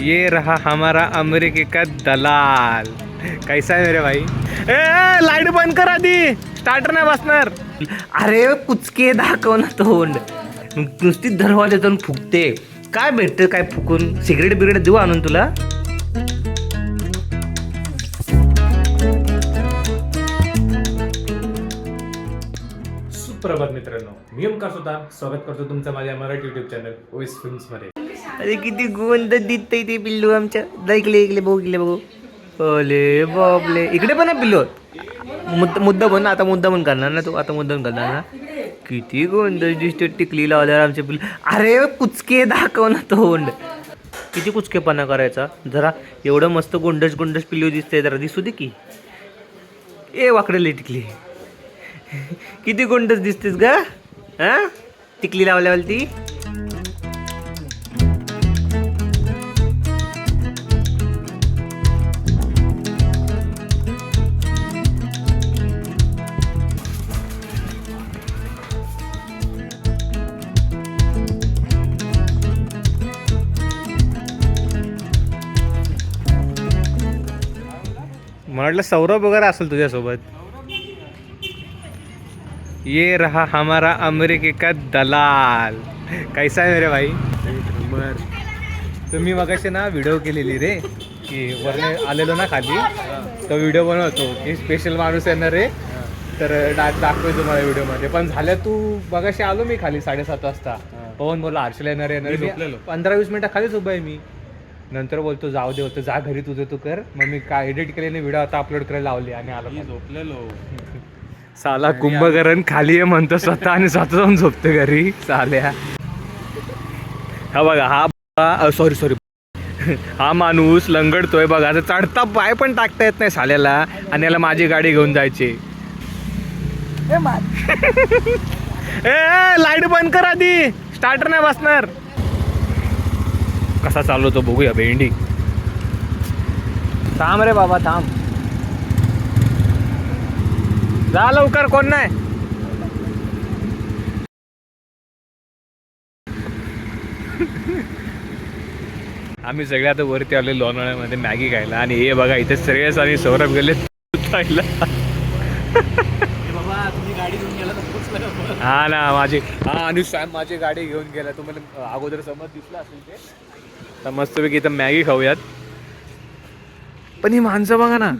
ये रहा हमारा अमेरिके का दलाल. कैसा है मेरे भाई. लाईट बंद कर आधी, स्टार्टर नाही बसणार. अरे कुचके दाखव ना तोंड. नुसती दरवाजातून फुकते. काय भेटतं काय फुकून? सिगरेट बिगरेट देऊ आणून तुला. सुप्रभात मित्रांनो, मी ओमकार सुद्धा स्वागत करतो तुमचं माझ्या Marathi YouTube channel OS films मध्ये. अरे किती गोंद दिसतंय ते पिल्लू आमच्या. इकडे इकडे बघू. अरे बापले, इकडे पण आहे पिल्लू. मुद्दा बन आता, मुद्दा पण करणार ना तू. आता मुद्दा पण करणार ना. किती गोंद दिसते टिकली लावल्यावर आमच्या पिल्लू. अरे कुचके दाखव ना तोंड. किती कुचकेपणा करायचा जरा. एवढं मस्त गोंडस पिल्लू दिसतंय, जरा दिसू दे की. वाकडेली टिकली. किती गोंडस दिसतेस ग. हा, टिकली लावल्यावर ती. म्हटलं सौरभ वगैरे असेल तुझ्यासोबत. ये रहा हमारा अमेरिके का दलाल. कैसा है मेरे भाई. तर मी मगाशी ना व्हिडिओ केलेली रे, की वरने आलेलो ना खाली, तो व्हिडिओ बनवतो की स्पेशल माणूस येणार रे, तर दाखवतो तुम्हाला व्हिडिओमध्ये. पण झाल्या तू मगाशी आलो मी खाली 7:30 वाजता. पवन बोलला हर्षला येणार 15-20 मिनिटं खालीच उभा आहे मी. नंतर बोलतो जाऊ दे, होतं जा घरी तुझं तू कर. मग मी काय एडिट केलेले व्हिडिओ आता अपलोड करायला लावले आणि आलो. झोपलेलो साला. कुंभकर्ण खाली आहे म्हणतो स्वतः आणि स्वतः जाऊन झोपतो घरी साल्या. हा बघा, हा सॉरी हा माणूस लंगडतोय बघा. आता चढता पाय पण टाकता येत नाही साल्याला, आणि याला माझी गाडी घेऊन जायची. लाईट बंद कर आधी, स्टार्टर नाही बसणार. कसा चालवतो बघूया भेंडी. थांब रे बाबा थांब, जा लवकर, कोण नाही. आम्ही सगळे आता वरती आले लोणावळ्यामध्ये मॅगी खायला. आणि हे बघा इथे श्रेयस आणि सौरभ गेले खायला. हा ना माझी, हा आणि सॅम माझी गाडी घेऊन गेला. तुम्हाला अगोदर समज दिसला असेल ते. तर मस्तपैकी इथं मॅगी खाऊयात. पण ही माणसं बघा ना,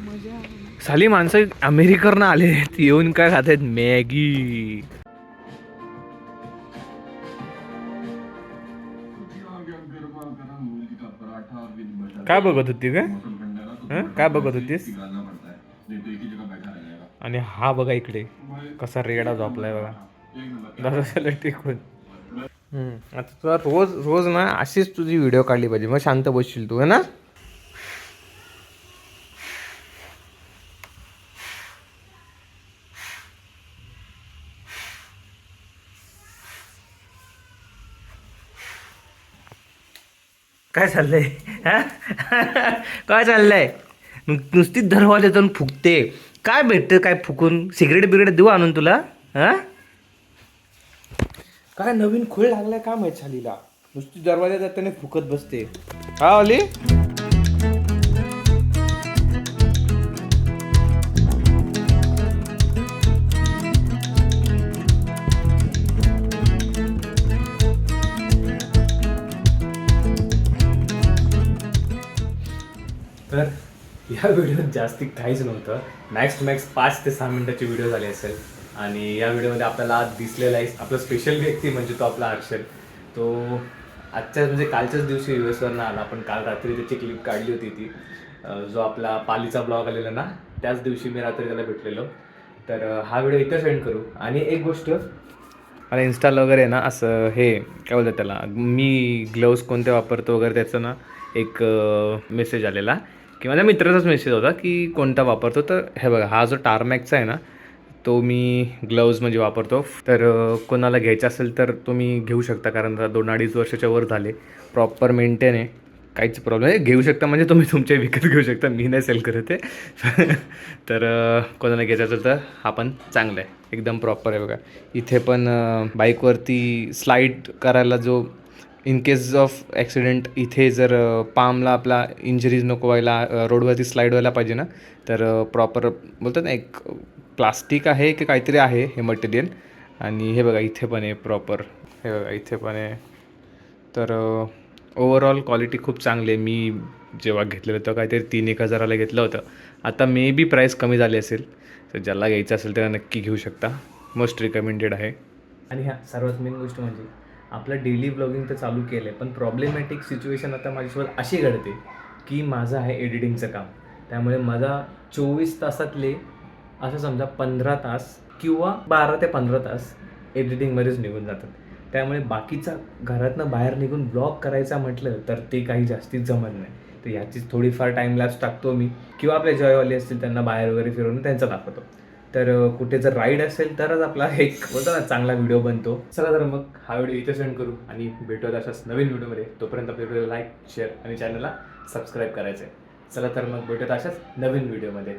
साली माणसं अमेरिकेवरनं आले, येऊन काय खात आहेत मॅगी. काय बघत होती काय बघत होतीस. आणि हा बघा इकडे कसा रेडा झोपलाय बघा. दादा टिकून. आता तुला रोज ना अशीच तुझी व्हिडिओ काढली पाहिजे, मग शांत बसशील तू, है ना. काय चाललंय. काय चाललंय. नुसती दरवाजातून फुकते. काय भेटतं काय फुकून? सिगरेट बिगरेट देऊ आणून तुला. हा, काय नवीन खूळ लागलाय का माहित झालीला. नुसती दरवाजा त्याने फुकत बसते. हा ओली. तर या व्हिडिओत जास्ती काहीच नव्हतं. मॅक्स 5 ते 6 मिनिटाची व्हिडिओ झाली असेल. आणि या व्हिडिओमध्ये आपल्याला आज दिसलेला आहे आपला स्पेशल व्यक्ती, म्हणजे तो आपला हर्षल. तो आजच्या म्हणजे कालच्याच दिवशी US वरनं आला. पण काल रात्री त्याची क्लिप काढली होती ती, जो आपला पालीचा ब्लॉग आलेला ना, त्याच दिवशी मी रात्री त्याला भेटलेलो. तर हा व्हिडिओ इथं सेंड करू. आणि एक गोष्ट, मला इन्स्टाला वगैरे ना असं हे काय बोलतात त्याला, मी ग्लव्स कोणते वापरतो वगैरे त्याचं ना एक मेसेज आलेला, की माझ्या मित्राचाच मेसेज होता की कोणता वापरतो. तर हे बघा, हा जो टारमॅकचा आहे ना, तो मी ग्लव्ज म्हणजे वापरतो. तर कोणाला घ्यायचा असेल तर तुम्ही घेऊ शकता, कारण 2-2.5 वर्षाच्या वर झाले. प्रॉपर मेंटेन आहे, काहीच प्रॉब्लेम आहे. घेऊ शकता म्हणजे तुम्ही तुमच्या विकत घेऊ शकता, मी नाही सेल करत आहे. तर कोणाला घ्यायचं असेल तर हा पण चांगला आहे, एकदम प्रॉपर आहे बघा. इथे पण बाईकवरती स्लाईड करायला जो इन केस ऑफ ॲक्सिडेंट इथे जर पामला आपला इंजरीज नको व्हायला, रोडवरती स्लाईड व्हायला पाहिजे ना, तर प्रॉपर बोलतात ना एक प्लास्टिक आहे की काहीतरी आहे हे मटेरियल. आणि हे बघा इथे पण आहे प्रॉपर, हे बघा इथे पण आहे. तर ओव्हरऑल क्वालिटी खूप चांगली आहे. मी जेव्हा घेतलेलं होतं काहीतरी 3-1 हजाराला घेतलं होतं. आता मे बी प्राईस कमी झाली असेल, तर ज्याला घ्यायचं असेल त्याला नक्की घेऊ शकता. मोस्ट रिकमेंडेड आहे. आणि ह्या सर्वात मेन गोष्ट म्हणजे आपलं डेली ब्लॉगिंग तर चालू केलं आहे, पण प्रॉब्लेमॅटिक सिच्युएशन आता माझ्यासोबत अशी घडते की माझं आहे एडिटिंगचं काम. त्यामुळे माझा 24 तासातले असं समजा 15 तास किंवा 12 ते 15 तास एडिटिंगमध्येच निघून जातात. त्यामुळे बाकीचा घरातनं बाहेर निघून ब्लॉग करायचा म्हटलं तर ते काही जास्तीत जमत नाही. तर याचीच थोडीफार टाईमलॅप्स टाकतो मी, किंवा आपले जॉयवाले असतील त्यांना बाहेर वगैरे फिरवून त्यांचा दाखवतो. तर कुठे जर राईड असेल तरच आपला एक बोलतो ना चांगला व्हिडिओ बनतो. चला तर मग हा व्हिडिओ इथे सेंड करू आणि भेटूयात अशाच नवीन व्हिडिओमध्ये. तोपर्यंत आपल्या व्हिडिओला लाईक, शेअर आणि चॅनलला सबस्क्राईब करायचं आहे. चला तर मग भेटूयात अशाच नवीन व्हिडिओमध्ये.